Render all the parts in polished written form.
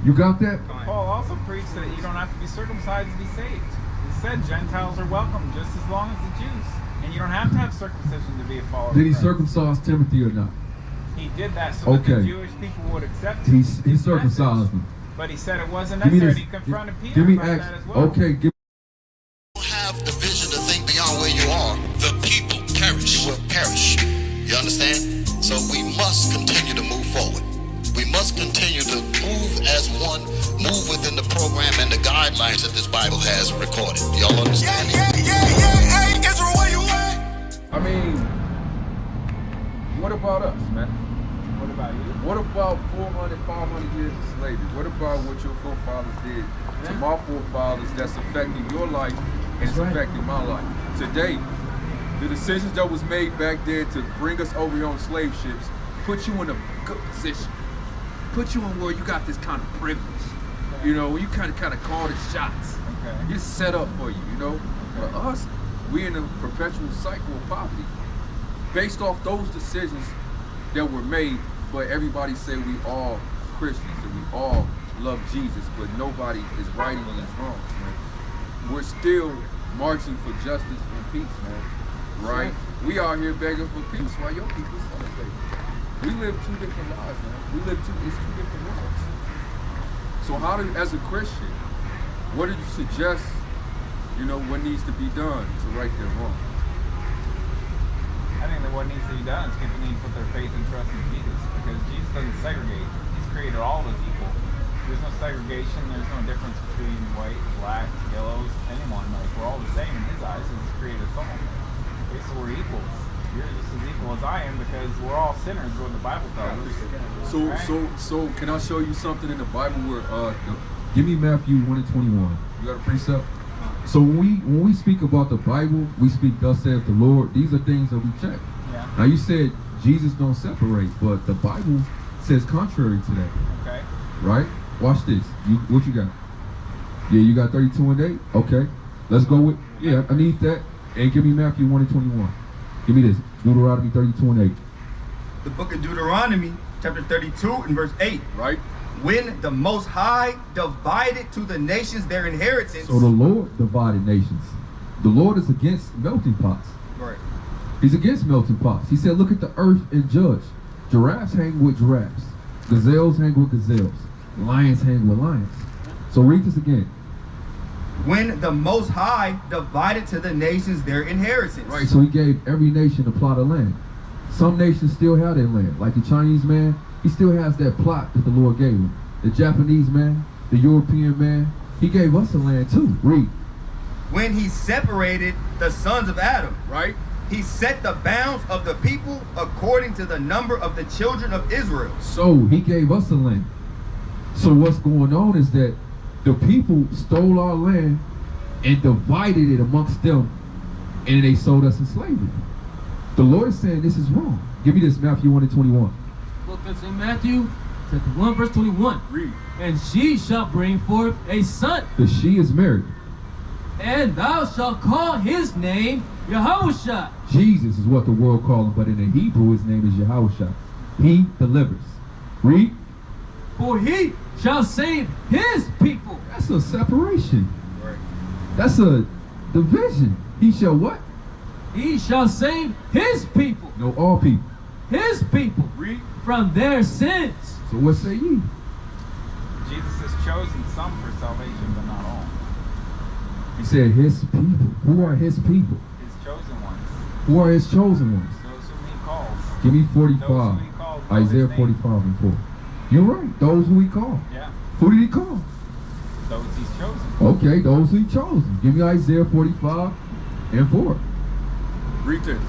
You got that? Paul also preached that you don't have to be circumcised to be saved. He said Gentiles are welcome just as long as the Jews. And you don't have to have circumcision to be a follower of Did he Christ. circumcise Timothy or not? He did that so that the Jewish people would accept He his circumcised message. him. But he said it wasn't necessary. He confronted Peter about that as well. Okay, You have the vision to think beyond where you are. The people perish. You will perish. You understand? So we must continue to move forward. We must continue to move as one, move within the program and the guidelines that this Bible has recorded. Y'all understand? Hey, Israel, where you at? I mean, what about us, man? What about you? What about 400, 500 years of slavery? What about what your forefathers did to my forefathers that's affecting your life and it's affecting my life? Today, the decisions that was made back then to bring us over here on slave ships put you in a good position. Put you in where you got this kind of privilege. You know, where you kind of call the shots. Okay. It's set up for you, you know? For us, we in a perpetual cycle of poverty. Based off those decisions that were made, but everybody say we all Christians and we all love Jesus, but nobody is righting these wrongs, man. We're still marching for justice and peace, man. Right? We are here begging for peace while your people celebrate. We live two different lives, man. It's two different worlds. So how do, as a Christian, what did you suggest, you know, what needs to be done to right their wrong? I think that what needs to be done is people need to put their faith and trust in Jesus, because Jesus doesn't segregate. He's created all of us equal. There's no segregation. There's no difference between white, black, yellows, anyone. Like, we're all the same in his eyes, as he's created us all. Okay, so we're equals. You're just as equal as I am, because we're all sinners, what the Bible tells us. So can I show you something in the Bible where give me Matthew 1:21. You got a precept? So when we speak about the Bible, we speak thus saith the Lord. These are things that we check. Yeah. Now you said Jesus don't separate, but the Bible says contrary to that. Okay. Right? Watch this. What you got? Yeah, you got 32 and 8? Okay. Let's go with, yeah, I need that. And give me Matthew 1:21. Give me this. Deuteronomy 32 and 8. The book of Deuteronomy, chapter 32 and verse 8. Right? When the Most High divided to the nations their inheritance. So the Lord divided nations. The Lord is against melting pots. Right. He's against melting pots. He said, look at the earth and judge. Giraffes hang with giraffes. Gazelles hang with gazelles. Lions hang with lions. So read this again. When the Most High divided to the nations their inheritance. Right, so he gave every nation a plot of land. Some nations still have their land. Like the Chinese man, he still has that plot that the Lord gave him. The Japanese man, the European man, he gave us a land too. Read. When he separated the sons of Adam. Right? He set the bounds of the people according to the number of the children of Israel. So he gave us a land. So what's going on is that the people stole our land and divided it amongst them, and they sold us in slavery. The Lord is saying this is wrong. Give me this, Matthew 1:21. Book of St. Matthew, chapter 1, verse 21. Read. And she shall bring forth a son, The she is married. and thou shalt call his name Yahushua. Jesus is what the world calls him, but in the Hebrew his name is Yahushua. He delivers. Read. For he shall save his people. That's a separation. Right. That's a division. He shall what? He shall save his people. No, all people. His people. Read. From their sins. So what say ye? Jesus has chosen some for salvation, but not all. He said his people. Who are his people? His chosen ones. Who are his chosen ones? Those whom he calls. Give me Those 45. whom he calls. know Isaiah his name. 45 and 4. You're right. Those who he called. Yeah. Who did he call? Those he's chosen. Okay, those who he chosen. Give me Isaiah 45 and 4. Read this.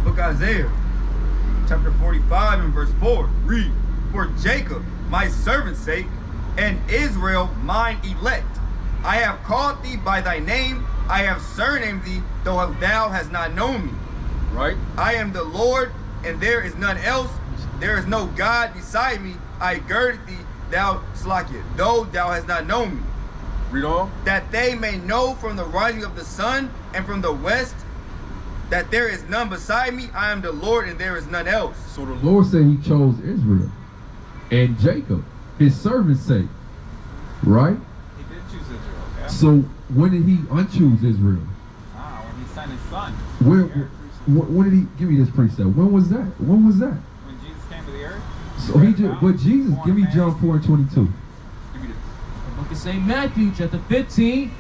Book of Isaiah, chapter 45 and verse 4. Read. For Jacob, my servant's sake, and Israel, mine elect, I have called thee by thy name, I have surnamed thee, though thou hast not known me. Right? I am the Lord, and there is none else. There is no God beside me. I girded thee, thou Slakia, though thou hast not known me. Read on. That they may know from the rising of the sun and from the west that there is none beside me. I am the Lord, and there is none else. So the Lord said he chose Israel and Jacob, his servant's sake. Right? He did choose Israel, yeah? So when did he unchoose Israel? When he sent his son. When did he give me this precept? When was that? When was that? When Jesus came to the earth. So he did, but Jesus, give me John 4:22. Give me this. The book of St. Matthew, chapter 15,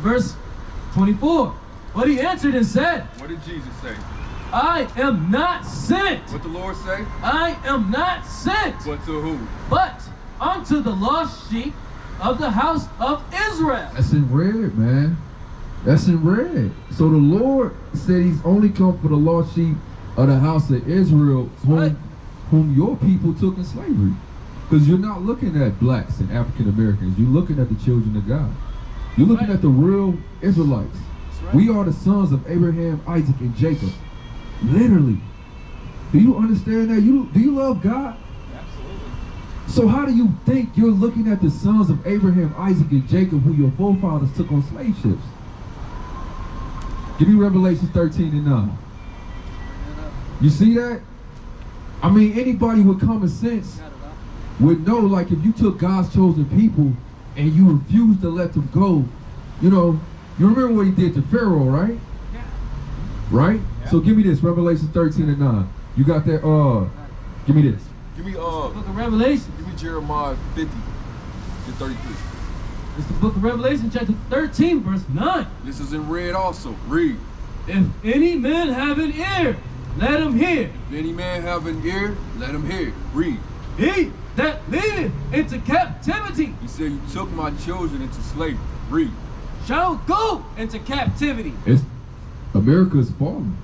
verse 24. But he answered and said, What did Jesus say? I am not sent. What the Lord say? I am not sent, But to who? but unto the lost sheep of the house of Israel. That's in red, man. That's in red. So the Lord said he's only come for the lost sheep of the house of Israel, whom your people took in slavery. Because you're not looking at blacks and African Americans. You're looking at the children of God. You're looking at the real Israelites. Right. We are the sons of Abraham, Isaac, and Jacob. Literally. Do you understand that? Do you love God? Absolutely. So how do you think you're looking at the sons of Abraham, Isaac, and Jacob, who your forefathers took on slave ships? Give me Revelation 13:9. You see that? I mean, anybody with common sense would know, like, if you took God's chosen people and you refused to let them go, you know, you remember what he did to Pharaoh, right? Yeah. Right? Yeah. So give me this, Revelation 13:9. You got that, give me this. Give me The book of Revelation. give me Jeremiah 50 to 33. It's the book of Revelation, chapter 13, verse 9. This is in red also. Read. If any man have an ear, let him hear. If any man have an ear, let him hear. Read. He that leadeth into captivity He said, you took my children into slavery. Read. shall go into captivity. America's falling.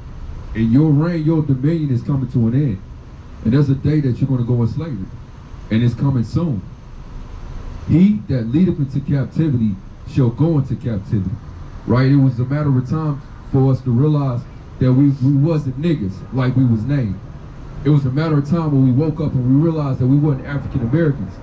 And your reign, your dominion is coming to an end. And there's a day that you're going to go in slavery. And it's coming soon. He that leadeth into captivity shall go into captivity. Right? It was a matter of time for us to realize that we wasn't niggas like we was named. It was a matter of time when we woke up and we realized that we wasn't African Americans.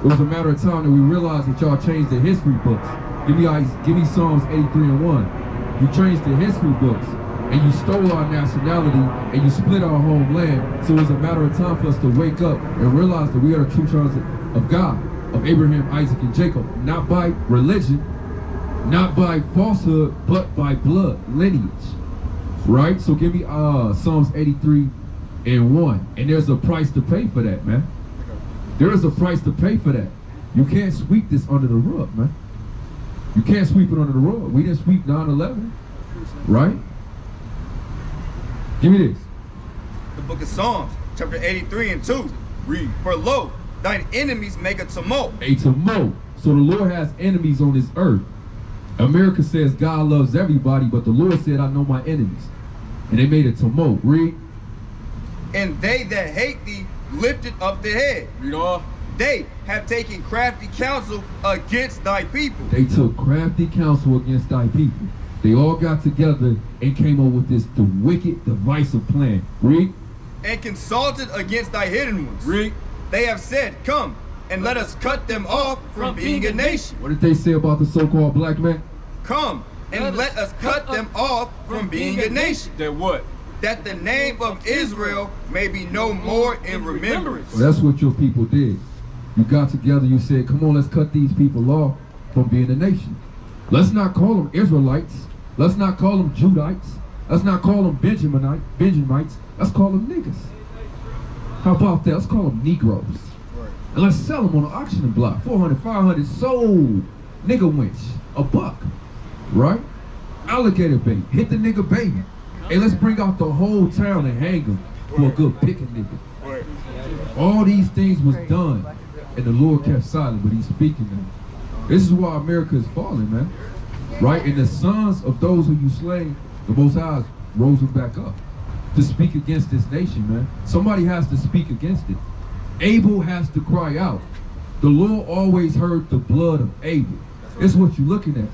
It was a matter of time that we realized that y'all changed the history books. Give me Psalms 83:1. You changed the history books and you stole our nationality and you split our homeland. So it was a matter of time for us to wake up and realize that we are the true sons of God, of Abraham, Isaac, and Jacob, not by religion, not by falsehood, but by blood, lineage. Right? So give me Psalms 83:1. And there's a price to pay for that, man. There is a price to pay for that. You can't sweep this under the rug, man. You can't sweep it under the rug. We didn't sweep 9/11, right? Give me this. The book of Psalms, chapter 83:2. Read. For lo, thine enemies make a tumult. A tumult. So the Lord has enemies on this earth. America says God loves everybody, but the Lord said, I know my enemies. And they made a tumult. Read. And they that hate thee lifted up their head. Read on. They have taken crafty counsel against thy people. They took crafty counsel against thy people. They all got together and came up with the wicked, divisive plan. Read. And consulted against thy hidden ones. Read. They have said, come, and let us cut them off from being a nation. What did they say about the so-called black man? Come, and let us cut them off from being a nation. Then what? That the name of Israel may be no more in remembrance. Well, that's what your people did. You got together, you said, come on, let's cut these people off from being a nation. Let's not call them Israelites. Let's not call them Judites. Let's not call them Benjamites. Let's call them niggas. How about that? Let's call them Negroes. Right. And let's sell them on an auction block. 400, 500 sold. Nigga winch. $1. Right? Alligator bait. Hit the nigga baby. Hey, let's bring out the whole town and hang them for a good picking nigga. Right. All these things was done, and the Lord kept silent, but he's speaking now. This is why America is falling, man. Right? And the sons of those who you slain, the Most High rose them back up to speak against this nation, man. Somebody has to speak against it. Abel has to cry out. The Lord always heard the blood of Abel. It's what you're looking at.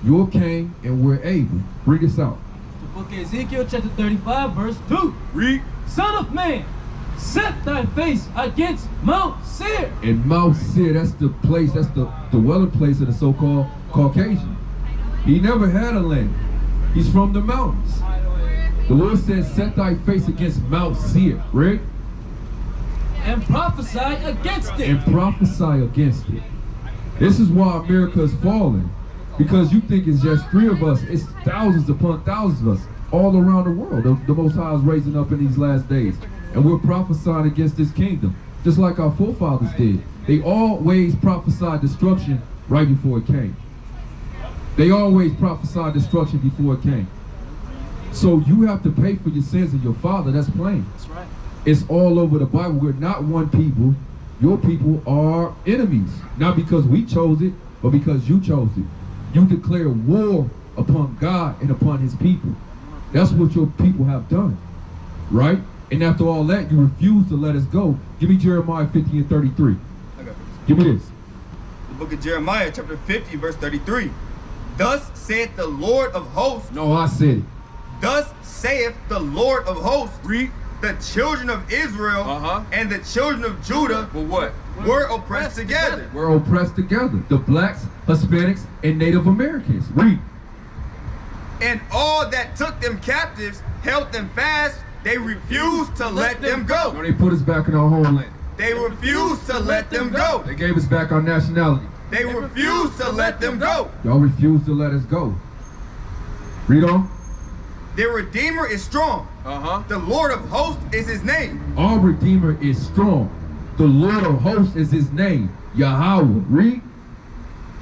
You're Cain and we're Abel. Bring this out. The book of Ezekiel, chapter 35, verse 2. Read. Son of man, set thy face against Mount Seir. And Mount Seir, that's the place, that's the dwelling place of the so-called Caucasian. He never had a land. He's from the mountains. The Lord says, set thy face against Mount Seir, right? And prophesy against it. And prophesy against it. This is why America is falling. Because you think it's just 3 of us. It's thousands upon thousands of us all around the world. The Most High is raising up in these last days. And we're prophesying against this kingdom, just like our forefathers did. They always prophesied destruction right before it came. They always prophesied destruction before it came. So you have to pay for your sins of your father. That's plain. That's right. It's all over the Bible. We're not one people. Your people are enemies. Not because we chose it, but because you chose it. You declare war upon God and upon his people. That's what your people have done. Right? And after all that, you refuse to let us go. Give me Jeremiah 50 and 33. Give me this. The book of Jeremiah, chapter 50, verse 33. Thus saith the Lord of hosts. No, I said it. Thus saith the Lord of hosts. Read. The children of Israel and the children of Judah But what? were oppressed together. We're oppressed together. The blacks, Hispanics, and Native Americans. Read. And all that took them captives held them fast. They refused to let them No, go. they put us back in our homeland. They refused to let them go. They gave us back our nationality. They refused to let them go. Y'all refuse to let us go. Read on. Their Redeemer is strong. The Lord of hosts is his name. Our Redeemer is strong. The Lord of hosts is his name. Yahweh. Read.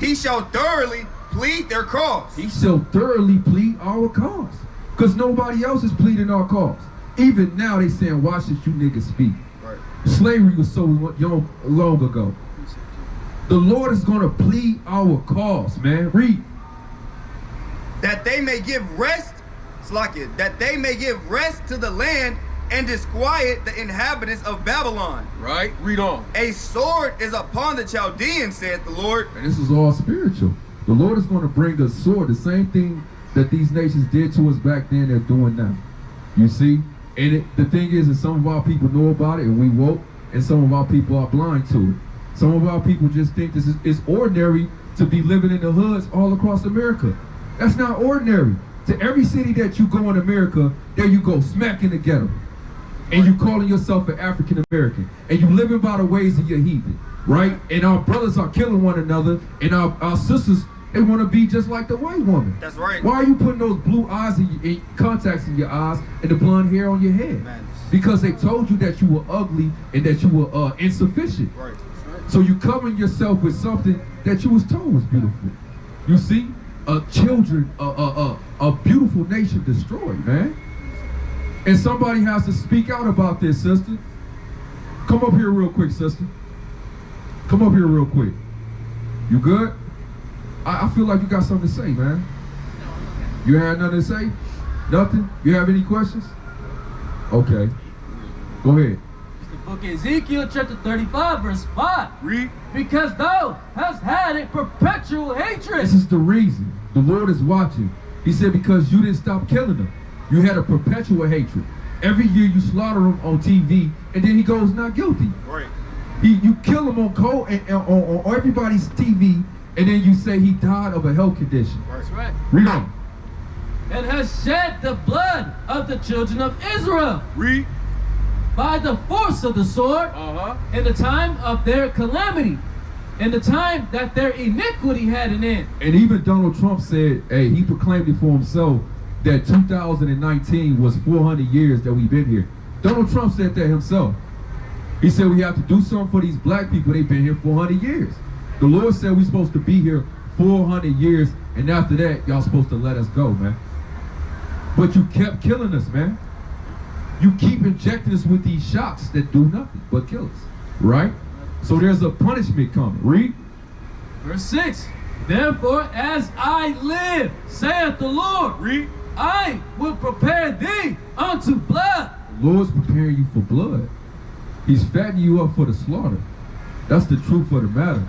He shall thoroughly plead their cause. He shall thoroughly plead our cause. Because nobody else is pleading our cause. Even now they saying, why should you niggas speak? Right. Slavery was so long ago. The Lord is going to plead our cause, man. Read. That they may give rest, Slakia, that they may give rest to the land and disquiet the inhabitants of Babylon. Right? Read on. A sword is upon the Chaldeans, saith the Lord. And this is all spiritual. The Lord is going to bring the sword, the same thing that these nations did to us back then, they're doing now. You see? And the thing is that some of our people know about it and we woke, and some of our people are blind to it. Some of our people just think this is ordinary to be living in the hoods all across America. That's not ordinary. To every city that you go in America, there you go, smack in the ghetto. And you calling yourself an African American. And you living by the ways of your heathen, right? And our brothers are killing one another, and our sisters, they want to be just like the white woman. That's right. Why are you putting those blue eyes and contacts in your eyes and the blonde hair on your head? Man. Because they told you that you were ugly and that you were insufficient. Right. So you covering yourself with something that you was told was beautiful. You see, children, a beautiful nation destroyed, man. And somebody has to speak out about this, sister. Come up here real quick, sister. Come up here real quick. You good? I feel like you got something to say, man. You had nothing to say? Nothing? You have any questions? Okay. Go ahead. It's the book of Ezekiel, chapter 35, verse 5. Read. Because thou hast had a perpetual hatred. This is the reason. The Lord is watching. He said because you didn't stop killing them. You had a perpetual hatred. Every year you slaughter him on TV, and then he goes not guilty. Right. You kill him on cold and on everybody's TV, and then you say he died of a health condition. That's right. Read on. And has shed the blood of the children of Israel Read. by the force of the sword in the time of their calamity, in the time that their iniquity had an end. And even Donald Trump said, hey, he proclaimed it for himself that 2019 was 400 years that we've been here. Donald Trump said that himself. He said we have to do something for these black people. They've been here 400 years. The Lord said we're supposed to be here 400 years, and after that, y'all supposed to let us go, man. But you kept killing us, man. You keep injecting us with these shots that do nothing but kill us, right? So there's a punishment coming. Read. Verse 6. Therefore, as I live, saith the Lord, Read. I will prepare thee unto blood. The Lord's preparing you for blood. He's fattening you up for the slaughter. That's the truth of the matter.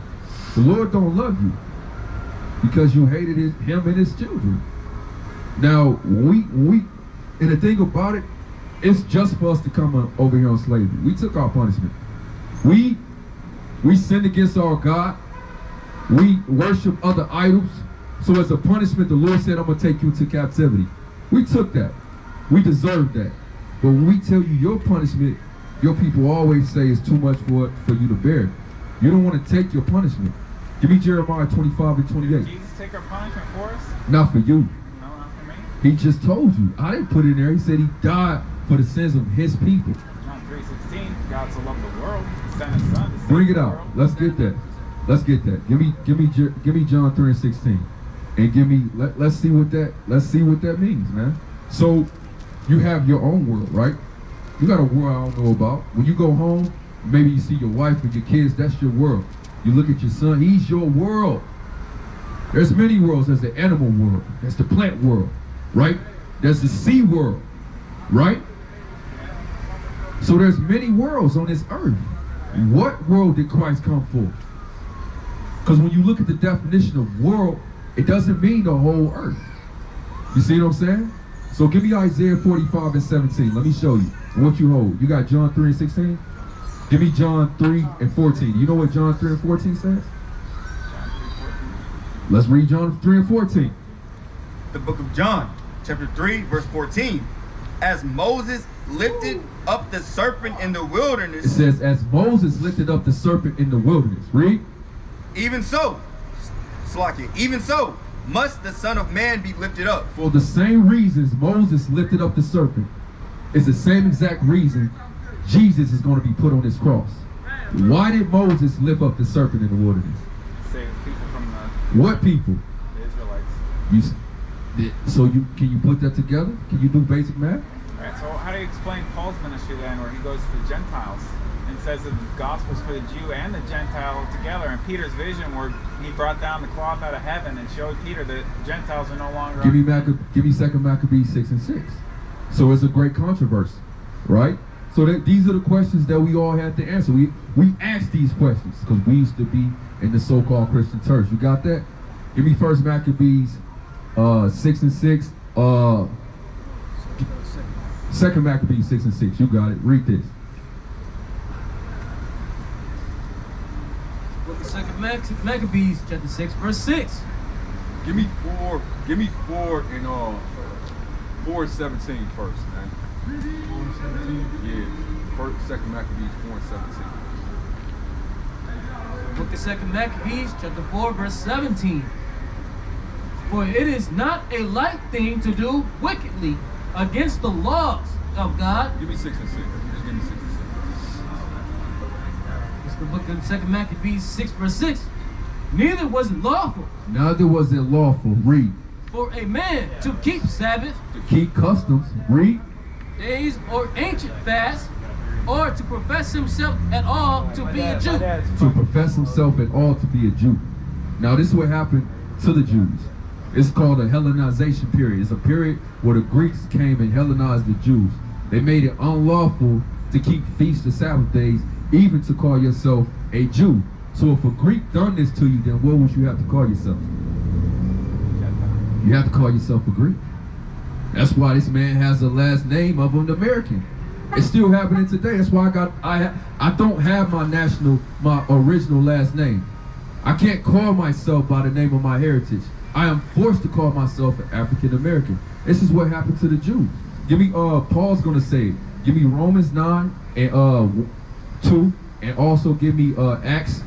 The Lord don't love you because you hated him and his children. Now, and the thing about it, it's just for us to come over here on slavery. We took our punishment. We sinned against our God. We worship other idols. So as a punishment, the Lord said, I'm going to take you into captivity. We took that. We deserved that. But when we tell you your punishment, your people always say it's too much for you to bear. You don't want to take your punishment. Give me Jeremiah 25 and Did 28. Jesus take our punishment for us? Not for you. No, not for me. He just told you. I didn't put it in there. He said he died for the sins of his people. John 3:16, God so loved the world, he sent his son to save Bring it the out. world. Let's get that. Let's get that. Give me John 3 and 16. And give me let's see what that means, man. So you have your own world, right? You got a world I don't know about. When you go home, maybe you see your wife and your kids, that's your world. You look at your son, he's your world. There's many worlds. There's the animal world. There's the plant world, right? There's the sea world, right? So there's many worlds on this earth. What world did Christ come for? Because when you look at the definition of world, it doesn't mean the whole earth. You see what I'm saying? So give me Isaiah 45 and 17. Let me show you what you hold. You got John 3 and 16? Give me John 3 and 14. You know what John 3 and 14 says? Let's read John 3 and 14. The book of John, chapter 3, verse 14. As Moses lifted up the serpent in the It wilderness, says, as Moses lifted up the serpent in the wilderness. Read. even so, even so, must the Son of Man be lifted up. For the same reasons Moses lifted up the serpent, it's the same exact reason Jesus is going to be put on this cross. Why did Moses lift up the serpent in the wilderness? Save people from What people? the Israelites. Can you put that together? Can you do basic math? Alright, so how do you explain Paul's ministry then, where he goes to the Gentiles and says that the gospel's for the Jew and the Gentile together? And Peter's vision, where he brought down the cloth out of heaven and showed Peter that Gentiles are no longer. Give me 2 Maccabees 6 and 6. So it's a great controversy, right? So these are the questions that we all had to answer. We asked these questions because we used to be in the so-called Christian church. You got that? Give me 1 Maccabees 6 and 6. 2 Maccabees 6 and 6. You got it. Read this. Book of 2 Maccabees, chapter 6, verse 6. Give me 4 and 4:17 first, man. 4:17. Yeah. 2 Maccabees 4 and 17. Book of 2 Maccabees, chapter 4, verse 17. For it is not a light thing to do wickedly against the laws of God. Give me 6 and 6. Just give me 6 and 6. It's the book of 2 Maccabees 6, verse 6. Neither was it lawful Neither was it lawful. Read. for a man to keep Sabbath To keep customs. Read. days or ancient fasts, or to profess himself at all to be a Jew. To profess himself at all to be a Jew. Now this is what happened to the Jews. It's called a Hellenization period. It's a period where the Greeks came and Hellenized the Jews. They made it unlawful to keep feasts or Sabbath days, even to call yourself a Jew. So if a Greek done this to you, then what would you have to call yourself? You have to call yourself a Greek. That's why this man has the last name of an American. It's still happening today. That's why I don't have my original last name. I can't call myself by the name of my heritage. I am forced to call myself an African American. This is what happened to the Jews. Give me Paul's gonna say it. Give me Romans 9 and 2, and also give me Acts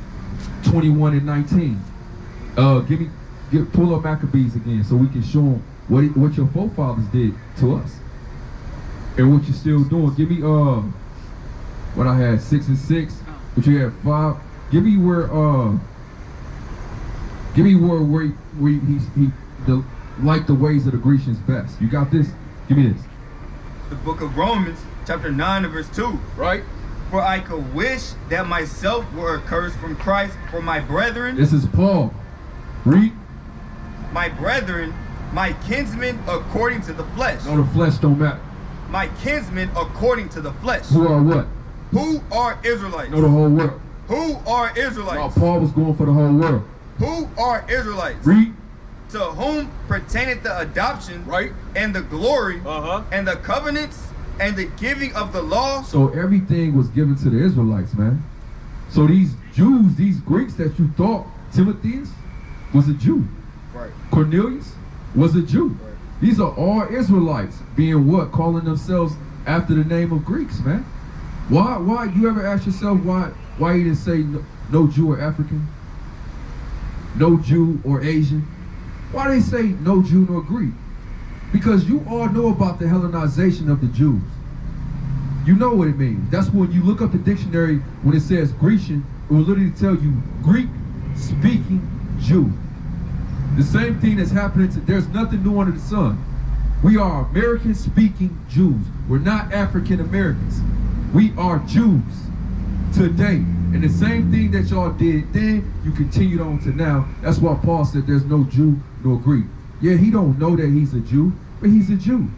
21 and 19. Pull up Maccabees again so we can show them what your forefathers did to us and what you're still doing. Give me what I had 6 and 6, but you had 5. Give me where he liked the ways of the Grecians best. You got this? Give me this. The book of Romans, chapter 9 and verse 2. Right? For I could wish that myself were accursed from Christ for my brethren. This is Paul. Read. My brethren, my kinsmen according to the flesh. No, the flesh don't matter. My kinsmen according to the flesh. Who are what? Who are Israelites? No, the whole world. Who are No, Israelites? Paul was going for the whole world. Who are Israelites? Read. To whom pertaineth the adoption, Right? and the glory, Uh-huh. and the covenants, and the giving of the law. So everything was given to the Israelites, man. So these Jews, these Greeks that you thought Timotheus was a Jew. Right. Cornelius was a Jew. Right. These are all Israelites being what? Calling themselves after the name of Greeks, man. Why you ever ask yourself why you didn't say no Jew or African? no Jew or Asian. Why they say no Jew nor Greek? Because you all know about the Hellenization of the Jews. You know what it means. That's when you look up the dictionary, when it says Grecian, it will literally tell you Greek speaking Jew. The same thing that's happening there's nothing new under the sun. We are American speaking Jews. We're not African Americans. We are Jews today. And the same thing that y'all did then, you continued on to now. That's why Paul said there's no Jew nor Greek. Yeah, he don't know that he's a Jew, but he's a Jew.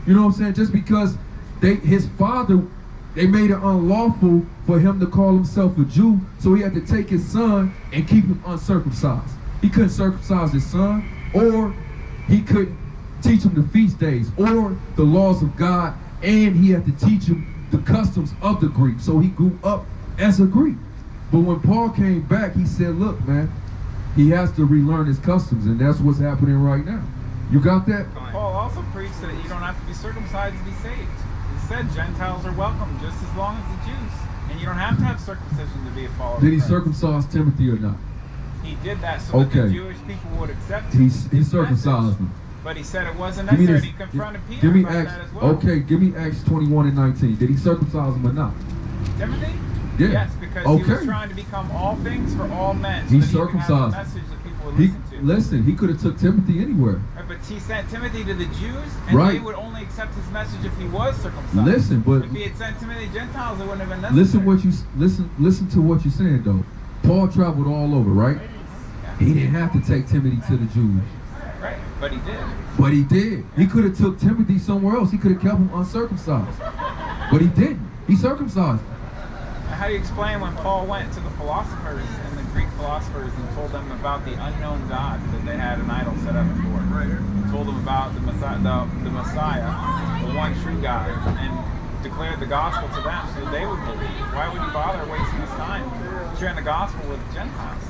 You know what I'm saying? Just because his father, they made it unlawful for him to call himself a Jew, so he had to take his son and keep him uncircumcised. He couldn't circumcise his son, or he couldn't teach him the feast days or the laws of God, and he had to teach him the customs of the Greek. So he grew up as a Greek. But when Paul came back, he said, look, man, he has to relearn his customs, and that's what's happening right now. You got that? Paul also preached that you don't have to be circumcised to be saved. He said Gentiles are welcome just as long as the Jews. And you don't have to have circumcision to be a follower Did he of Christ. circumcise Timothy or not? He did that so that the Jewish people would accept He his circumcised message. him. But he said it wasn't Give me necessary. this. He confronted Peter Give me about Acts. that as well. Okay, give me Acts 21 and 19. Did he circumcise him or not? Timothy? Yeah. Yes, because he was trying to become all things for all men. So He that he would have circumcised. a message that people would He listen to. listen. He could have took Timothy anywhere. Right, but he sent Timothy to the Jews, and Right. they would only accept his message if he was circumcised. Listen, but if he had sent Timothy to Gentiles, it wouldn't have been necessary. listen to what you're saying though. Paul traveled all over, right? He didn't have to take Timothy to the Jews. Right, but he did. But he did. He could have took Timothy somewhere else. He could have kept him uncircumcised. But he didn't. He circumcised him. How do you explain when Paul went to the philosophers and the Greek philosophers and told them about the unknown God that they had an idol set up for? He told them about the Messiah, the one true God, and declared the gospel to them so that they would believe. Why would he bother wasting his time sharing the gospel with Gentiles?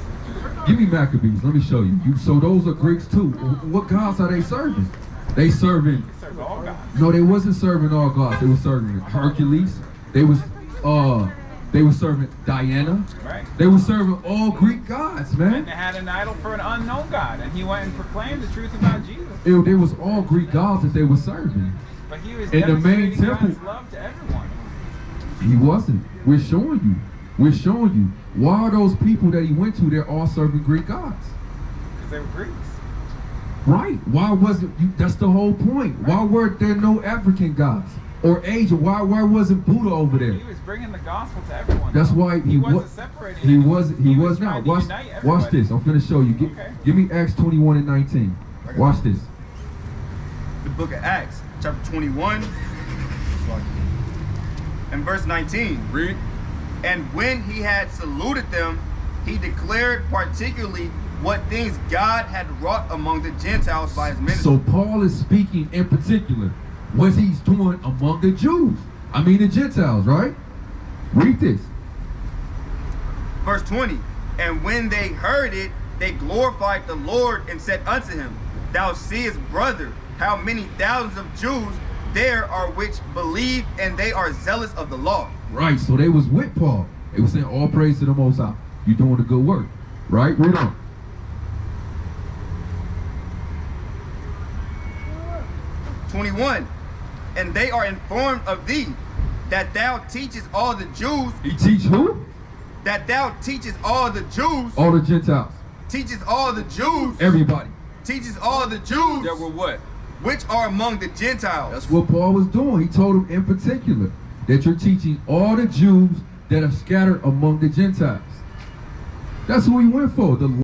Give me Maccabees. Let me show you. So those are Greeks too. What gods are they serving? They serving. They served all gods. No, they wasn't serving all gods. They were serving Hercules. They was serving Diana. Right. They were serving all Greek gods, And man. they had an idol for an unknown God, and he went and proclaimed the truth about Jesus. They was all Greek gods that they were serving. But he was In the main demonstrating temple. God's love to everyone. He wasn't. We're showing you. We're showing you. Why are those people that he went to, they're all serving Greek gods? Because they were Greeks. Right. Why wasn't you? That's the whole point. Why were there no African gods or Asian? Why wasn't Buddha over there? He was bringing the gospel to everyone. That's why he wasn't separating He anyone. was trying not. to Watch unite everybody. watch this. I'm finna show you. Okay. Give me Acts 21 and 19. Watch this. The book of Acts, chapter 21, and verse 19. Read. And when he had saluted them, he declared particularly what things God had wrought among the Gentiles by his ministry. So Paul is speaking in particular what he's doing among the Jews. I mean the Gentiles, right? Read this. Verse 20. And when they heard it, they glorified the Lord and said unto him, Thou seest, brother, how many thousands of Jews there are which believe, and they are zealous of the law. Right, so they was with Paul. They was saying all praise to the Most High. You're doing a good work. Right? Read on. "21. And they are informed of thee, that thou teachest all the Jews, He teach who? that thou teachest all the Jews, All the Gentiles. teachest all the Jews, Everybody. teachest all the Jews, That were what? which are among the Gentiles." That's what Paul was doing. He told them in particular that you're teaching all the Jews that are scattered among the Gentiles. That's who he went for. The